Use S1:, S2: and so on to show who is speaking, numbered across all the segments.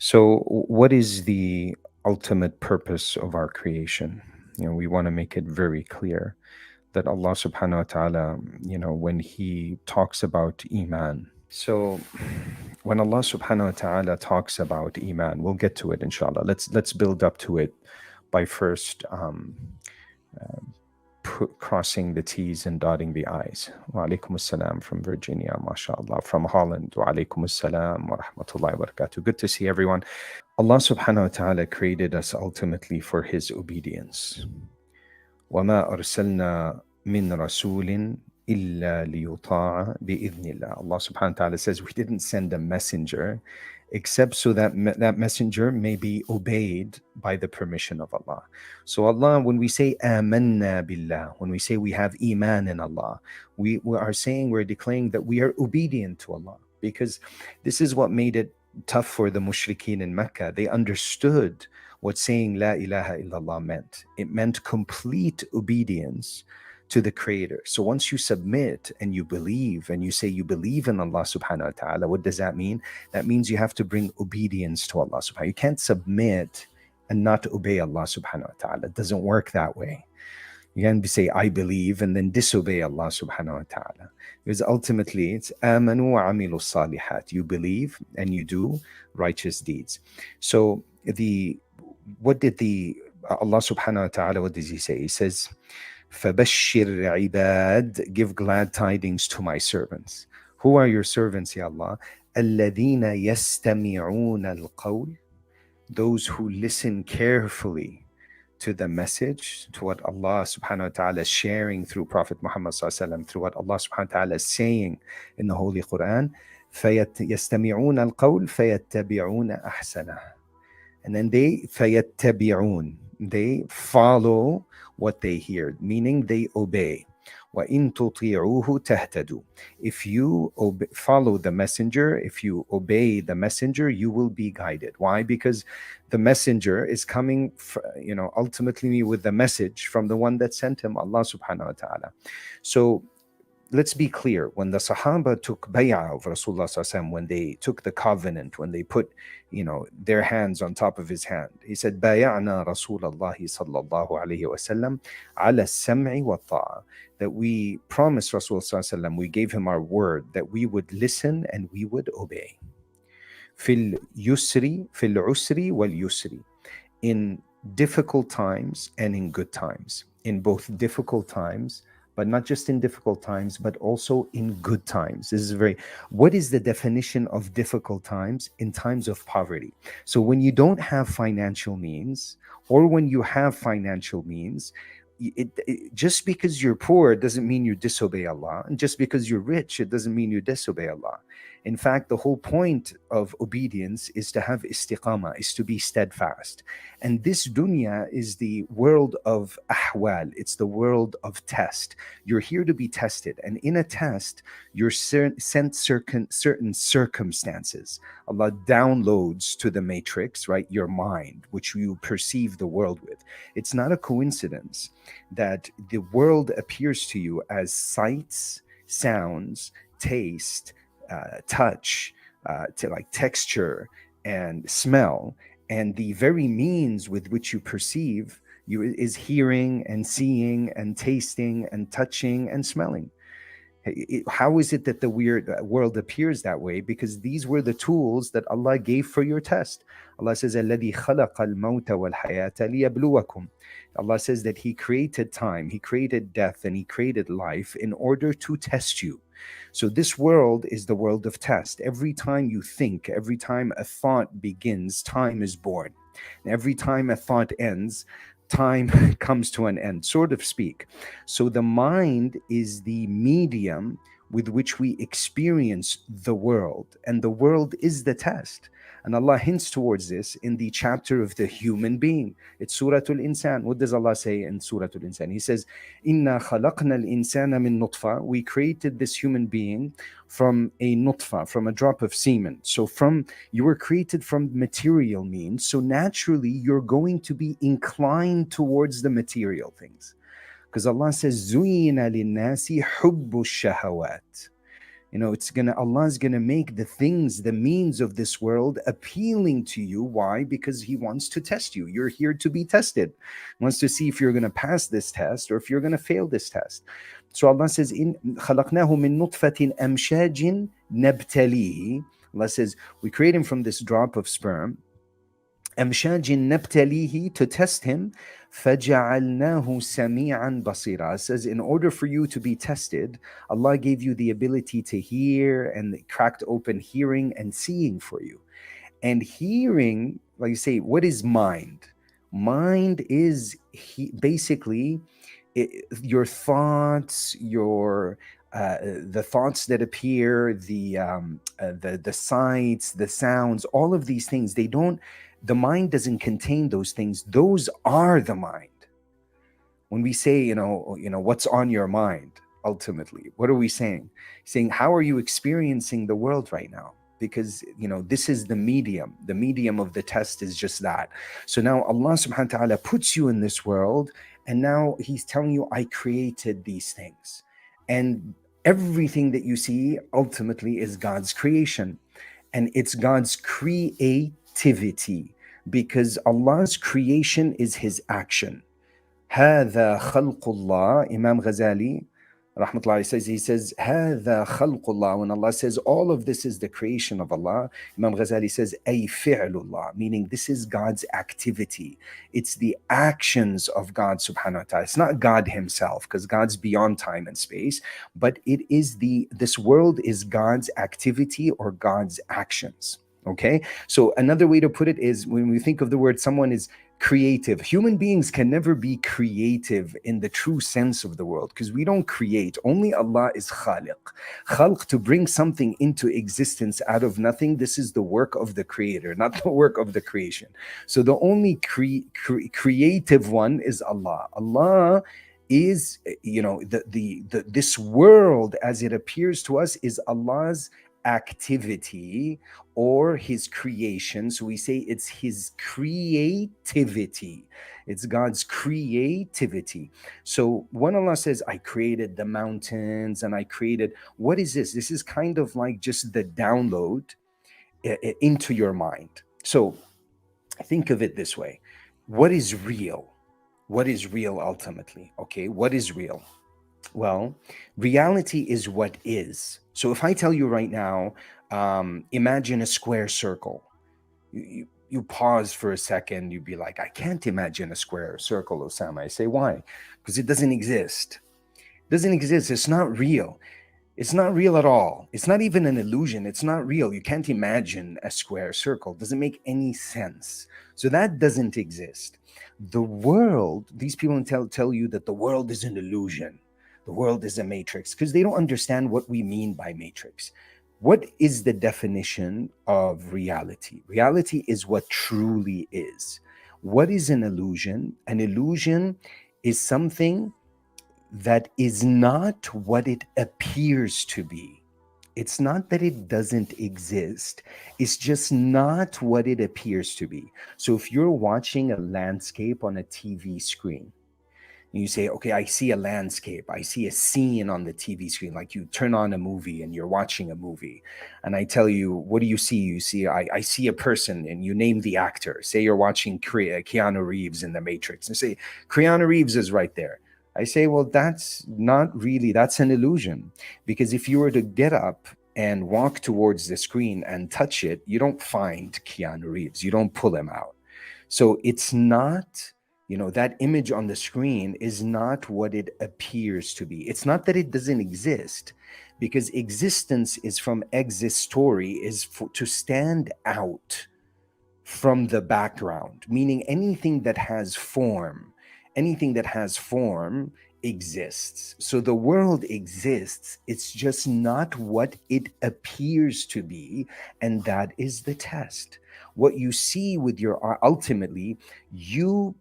S1: So, what is the ultimate purpose of our creation? We want to make it very clear that Allah subhanahu wa ta'ala, when He talks about iman. So, when Allah subhanahu wa ta'ala talks about iman, we'll get to it inshallah. Let's build up to it by first crossing the T's and dotting the I's. Wa alaikum assalam from Virginia, mashallah. From Holland, wa alaikum assalam wa rahmatullahi wa barakatuh. Good to see everyone. Allah subhanahu wa ta'ala created us ultimately for His obedience. وَمَا أَرْسَلْنَا مِن رَسُولٍ إِلَّا لِيُطَاعَ بِإِذْنِ اللَّهِ. Allah subhanahu wa ta'ala says we didn't send a messenger except so that that messenger may be obeyed by the permission of Allah. So Allah, when we say amanna billah, when we say we have iman in Allah, we are saying, we're declaring that we are obedient to Allah, because this is what made it tough for the mushrikeen in Mecca. They understood what saying La ilaha illallah meant. It meant complete obedience to the Creator. So once you submit and you believe and you say you believe in Allah subhanahu wa ta'ala, what does that mean? That means you have to bring obedience to Allah subhanahu wa ta'ala. You can't submit and not obey Allah subhanahu wa ta'ala. It doesn't work that way. You can't say I believe and then disobey Allah subhanahu wa ta'ala. Because ultimately it's amanu wa amilu salihat. You believe and you do righteous deeds. So what did Allah subhanahu wa ta'ala, what does He say? He says, فَبَشِّرْ عِبَادِ, give glad tidings to my servants. Who are your servants, Ya Allah? الَّذِينَ يَسْتَمِعُونَ الْقَوْلِ, those who listen carefully to the message, to what Allah subhanahu wa ta'ala is sharing through Prophet Muhammad sallallahu alaihi wasallam, through what Allah subhanahu wa ta'ala is saying in the Holy Quran. يَسْتَمِعُونَ الْقَوْلِ فَيَتَّبِعُونَ أَحْسَنَهُ. And then they فَيَتَّبِعُونَ, they follow what they hear, meaning they obey. وَإِن تُطِيعُوهُ تَهْتَدُوا. If you follow the messenger, if you obey the messenger, you will be guided. Why? Because the messenger is coming, ultimately with the message from the one that sent him, Allah subhanahu wa ta'ala. So let's be clear. When the Sahaba took bay'ah of Rasulullah sallallahu alaihi wasallam, when they took the covenant, when they put, their hands on top of his hand, he said, bay'ana Rasulullah sallallahu alaihi wasallam ala sam'i wa ta'a, that we promised Rasulullah sallallahu alaihi wasallam, we gave him our word that we would listen and we would obey. Fil usri wal yusri, in difficult times and in good times, in both difficult times, but not just in difficult times, but also in good times. This is what is the definition of difficult times? In times of poverty. So when you don't have financial means, or when you have financial means, just because you're poor doesn't mean you disobey Allah. And just because you're rich, it doesn't mean you disobey Allah. In fact, the whole point of obedience is to have istiqamah, is to be steadfast. And this dunya is the world of ahwal. It's the world of test. You're here to be tested. And in a test, you're sent certain circumstances. Allah downloads to the matrix, right, your mind, which you perceive the world with. It's not a coincidence that the world appears to you as sights, sounds, taste, touch, to like texture and smell, and the very means with which you perceive you is hearing and seeing and tasting and touching and smelling. How is it that the world appears that way? Because these were the tools that Allah gave for your test. Allah says, الَّذِي خَلَقَ الْمَوْتَ وَالْحَيَاةَ لِيَبْلُوَكُمْ. Allah says that He created time, He created death, and He created life in order to test you. So this world is the world of test. Every time you think, every time a thought begins, time is born. And every time a thought ends, time comes to an end, so to speak. So the mind is the medium with which we experience the world, and the world is the test. And Allah hints towards this in the chapter of the human being. It's Surah Al-Insan. What does Allah say in Surah Al-Insan? He says, Inna khalaqna al-insana min nutfa. We created this human being from a nutfa, from a drop of semen. So you were created from material means. So naturally, you're going to be inclined towards the material things. Because Allah says, Zuyina linnasi hubbu shahawat. It's gonna, Allah's gonna make the things, the means of this world appealing to you. Why? Because He wants to test you. You're here to be tested. He wants to see if you're gonna pass this test or if you're gonna fail this test. So Allah says, "In خلقناه من نطفة أمشاج نبتليه." Allah says, we create him from this drop of sperm. أمشاج نبتليه, to test him. فجعلناه سميعا بصيرا. It says, in order for you to be tested, Allah gave you the ability to hear, and cracked open hearing and seeing for you. And hearing, like you say, what is mind? Mind is basically your thoughts, your the thoughts that appear, the sights, the sounds, all of these things. They don't. The mind doesn't contain those things. Those are the mind. When we say, what's on your mind, ultimately, what are we saying? Saying, how are you experiencing the world right now? Because this is the medium. The medium of the test is just that. So now Allah subhanahu wa ta'ala puts you in this world, and now He's telling you, I created these things. And everything that you see ultimately is God's creation. And it's God's creativity, because Allah's creation is His action. هذا خلق الله. Imam Ghazali rahmatullahi says, he says, هذا خلق الله. When Allah says all of this is the creation of Allah, Imam Ghazali says, أي فعل الله, meaning this is God's activity. It's the actions of God subhanahu wa ta'ala. It's not God Himself, because God's beyond time and space, but it is this world is God's activity or God's actions. Okay, so another way to put it is, when we think of the word someone is creative, human beings can never be creative in the true sense of the word, because we don't create. Only Allah is khaliq. Khalq, to bring something into existence out of nothing. This is the work of the creator, not the work of the creation. So the only creative one is Allah. Allah is, this world as it appears to us is Allah's activity or His creation. So we say it's His creativity. It's God's creativity. So when Allah says, I created the mountains and I created, what is this? This is kind of like just the download into your mind. So think of it this way. What is real? What is real ultimately? Okay, what is real? Well, reality is what is. So if I tell you right now, imagine a square circle, you pause for a second, you'd be like, I can't imagine a square circle, Ousama. I say, why? Because it doesn't exist. It doesn't exist. It's not real. It's not real at all. It's not even an illusion. It's not real. You can't imagine a square circle. It doesn't make any sense. So that doesn't exist. The world, these people tell you that the world is an illusion. The world is a matrix, because they don't understand what we mean by matrix. What is the definition of reality? Reality is what truly is. What is an illusion? An illusion is something that is not what it appears to be. It's not that it doesn't exist. It's just not what it appears to be. So if you're watching a landscape on a TV screen, and you say, okay, I see a landscape, I see a scene on the TV screen, like you turn on a movie and you're watching a movie. And I tell you, what do you see? You see, I see a person, and you name the actor. Say you're watching Keanu Reeves in The Matrix, and say, Keanu Reeves is right there. I say, well, that's not really, that's an illusion. Because if you were to get up and walk towards the screen and touch it, you don't find Keanu Reeves. You don't pull him out. So it's not, that image on the screen is not what it appears to be. It's not that it doesn't exist, because existence is from existory, is to stand out from the background, meaning anything that has form exists. So the world exists. It's just not what it appears to be. And that is the test. What you see with your, ultimately, you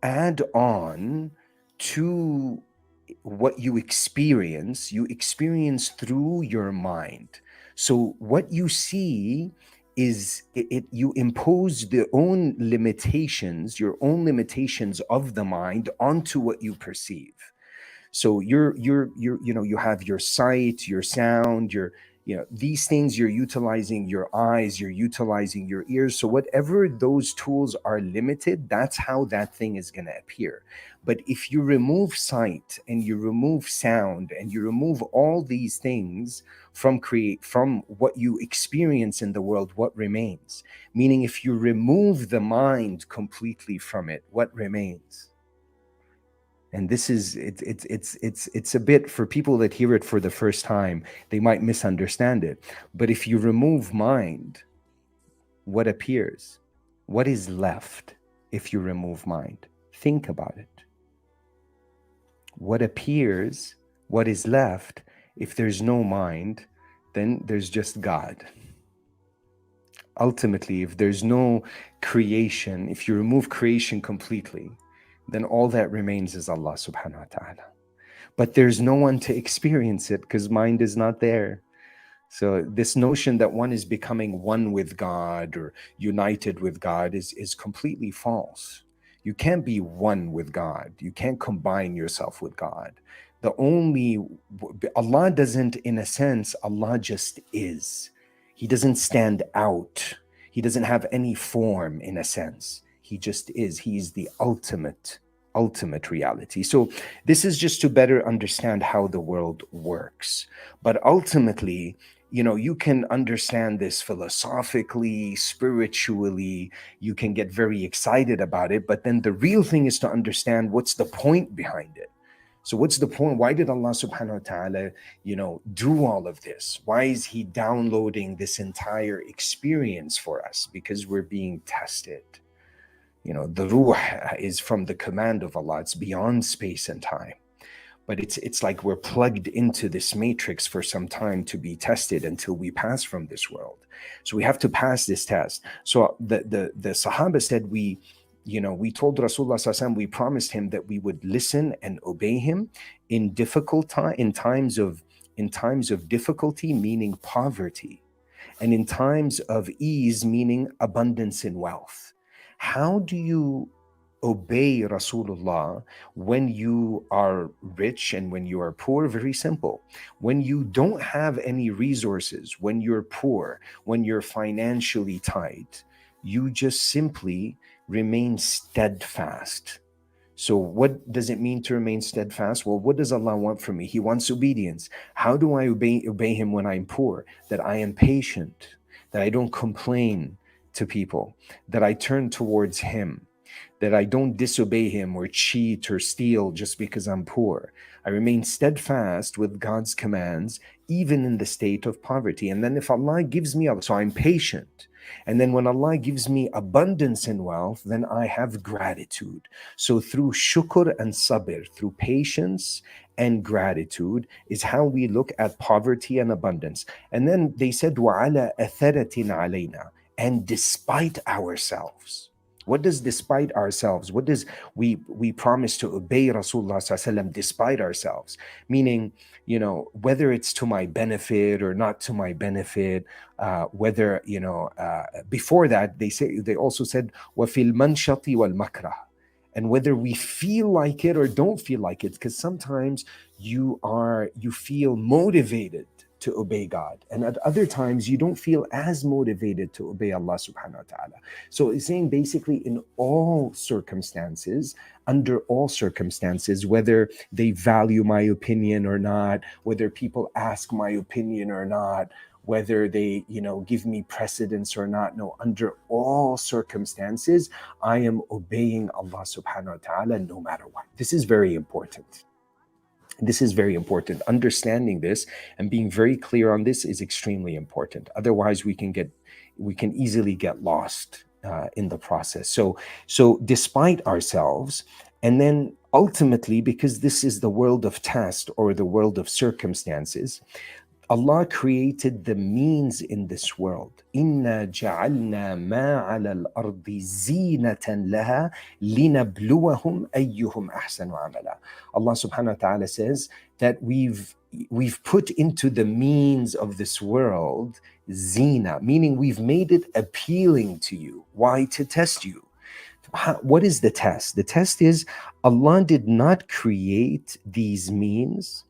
S1: add on to what you experience through your mind. So what you see is you impose your own limitations of the mind onto what you perceive. So you have your sight, your sound, These things, you're utilizing your eyes, you're utilizing your ears. So whatever those tools are limited, that's how that thing is going to appear. But if you remove sight and you remove sound and you remove all these things from what you experience in the world, what remains? Meaning, if you remove the mind completely from it, what remains? And this is it's a bit, for people that hear it for the first time, they might misunderstand it. But if you remove mind, what appears? What is left if you remove mind? Think about it. What appears, what is left? If there's no mind, then there's just God. Ultimately, if there's no creation, if you remove creation completely, then all that remains is Allah subhanahu wa ta'ala. But there's no one to experience it because mind is not there. So this notion that one is becoming one with God or united with God is completely false. You can't be one with God. You can't combine yourself with God. Allah doesn't, in a sense, Allah just is. He doesn't stand out. He doesn't have any form, in a sense. He just is. He's the ultimate reality. So this is just to better understand how the world works. But ultimately, you can understand this philosophically, spiritually, you can get very excited about it, but then the real thing is to understand what's the point behind it. So what's the point? Why did Allah subhanahu wa ta'ala, do all of this? Why is He downloading this entire experience for us? Because we're being tested. The ruh is from the command of Allah. It's beyond space and time. But it's like we're plugged into this matrix for some time to be tested until we pass from this world. So we have to pass this test. So the Sahaba said, we told Rasulullah sallallahu alaihi wasallam, we promised him that we would listen and obey him in difficult time, in times of difficulty, meaning poverty, and in times of ease, meaning abundance in wealth. How do you obey Rasulullah when you are rich and when you are poor? Very simple. When you don't have any resources, when you're poor, when you're financially tight, you just simply remain steadfast. So what does it mean to remain steadfast? Well, what does Allah want from me? He wants obedience. How do I obey Him when I'm poor? That I am patient, that I don't complain to people, that I turn towards Him, that I don't disobey Him or cheat or steal just because I'm poor. I remain steadfast with God's commands, even in the state of poverty. And then if Allah gives me, so I'm patient. And then when Allah gives me abundance in wealth, then I have gratitude. So through shukr and sabr, through patience and gratitude, is how we look at poverty and abundance. And then they said, وَعَلَى أَثَرَةٍ عَلَيْنَا, and despite ourselves. What does despite ourselves? What does we promise to obey Rasulullah sallallahu alaihi wasallam despite ourselves? Meaning, whether it's to my benefit or not to my benefit, whether, before that, they also said, وَفِي الْمَنْشَطِ وَالْمَكْرَهِ, and whether we feel like it or don't feel like it, because sometimes you feel motivated to obey God, and at other times you don't feel as motivated to obey Allah subhanahu wa ta'ala. So it's saying basically in all circumstances, under all circumstances, whether they value my opinion or not, whether people ask my opinion or not, whether they give me precedence or not, no, under all circumstances I am obeying Allah subhanahu wa ta'ala no matter what. This is very important. This is very important. Understanding this and being very clear on this is extremely important. Otherwise, we can easily get lost in the process. So despite ourselves, and then ultimately, because this is the world of test or the world of circumstances, Allah created the means in this world. Inna ja'alna ma 'ala al-ardi zinatan laha linabluwahum ayyuhum ahsanu 'amala. Allah subhanahu wa ta'ala says that we've put into the means of this world zina, meaning we've made it appealing to you. Why? To test you. What is the test? The test is Allah did not create these means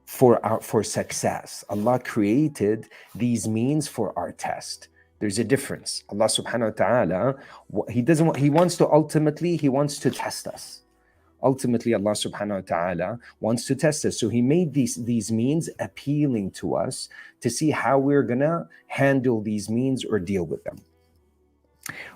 S1: for success. Allah created these means for our test. There's a difference. Allah subhanahu wa ta'ala, He doesn't want, He wants to ultimately, He wants to test us. Ultimately, Allah subhanahu wa ta'ala wants to test us. So He made these means appealing to us to see how we're gonna handle these means or deal with them.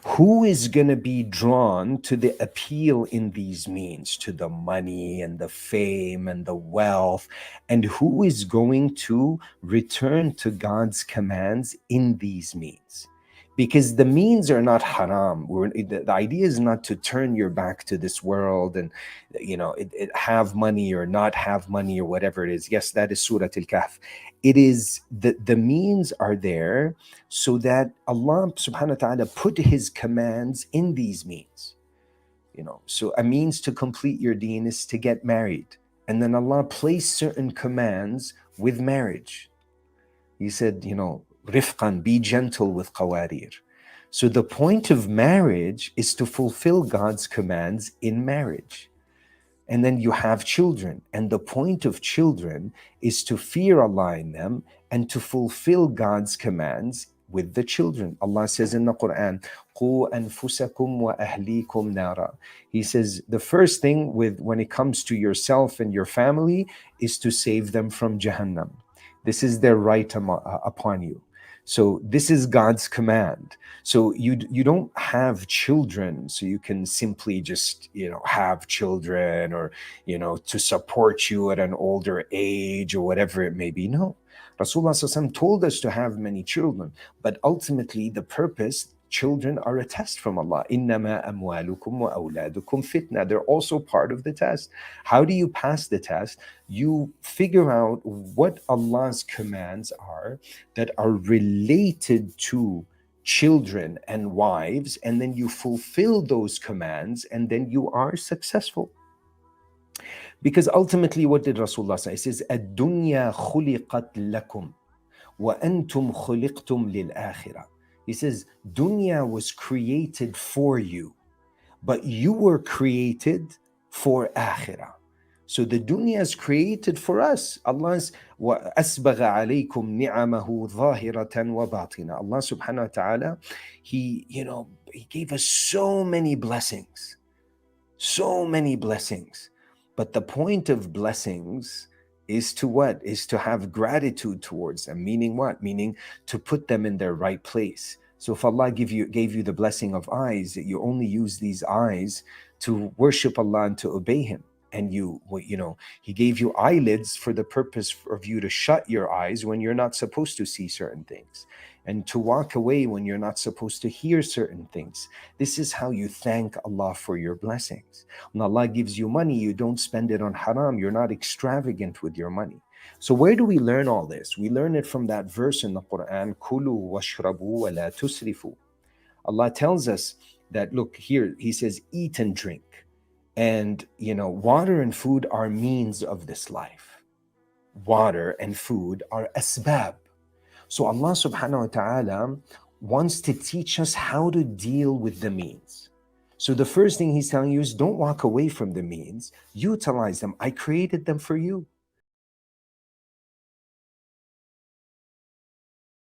S1: Who is going to be drawn to the appeal in these means, to the money and the fame and the wealth, and who is going to return to God's commands in these means? Because the means are not haram. The idea is not to turn your back to this world and, have money or not have money or whatever it is. Yes, that is Surah Al-Kahf. It is the means are there so that Allah subhanahu wa ta'ala put His commands in these means. So a means to complete your deen is to get married. And then Allah placed certain commands with marriage. He said, rifqan, be gentle with qawarir. So the point of marriage is to fulfill God's commands in marriage. And then you have children. And the point of children is to fear Allah in them and to fulfill God's commands with the children. Allah says in the Quran, قُوا أَنفُسَكُمْ وَأَهْلِيكُمْ نَارًا. He says the first thing when it comes to yourself and your family is to save them from Jahannam. This is their right upon you. So this is God's command. So you don't have children so you can simply just have children or to support you at an older age or whatever it may be. No, Rasulullah SAW told us to have many children, but ultimately the purpose, children are a test from Allah. إِنَّمَا أَمْوَالُكُمْ وَأَوْلَادُكُمْ fitna. They're also part of the test. How do you pass the test? You figure out what Allah's commands are that are related to children and wives, and then you fulfill those commands, and then you are successful. Because ultimately, what did Rasulullah say? He says, الدُّنْيَا خُلِقَتْ لَكُمْ وَأَنْتُمْ خُلِقْتُمْ لِلْآخِرَةِ. He says, dunya was created for you, but you were created for akhirah. So the dunya is created for us. Allah's وَأَسْبَغَ عَلَيْكُمْ نِعَمَهُ ظَاهِرَةً وَبَاطِنًا. Allah subhanahu wa ta'ala, He gave us so many blessings. So many blessings. But the point of blessings is to what? Is to have gratitude towards them. Meaning what? Meaning to put them in their right place. So if Allah gave you the blessing of eyes, you only use these eyes to worship Allah and to obey Him. And He gave you eyelids for the purpose of you to shut your eyes when you're not supposed to see certain things, and to walk away when you're not supposed to hear certain things. This is how you thank Allah for your blessings. When Allah gives you money, you don't spend it on haram. You're not extravagant with your money. So where do we learn all this? We learn it from that verse in the Quran, Kulu washrabu wa la tusrifu. Allah tells us that, look here, He says, eat and drink. And, water and food are means of this life. Water and food are asbab. So Allah subhanahu wa ta'ala wants to teach us how to deal with the means. So the first thing He's telling you is don't walk away from the means. Utilize them. I created them for you.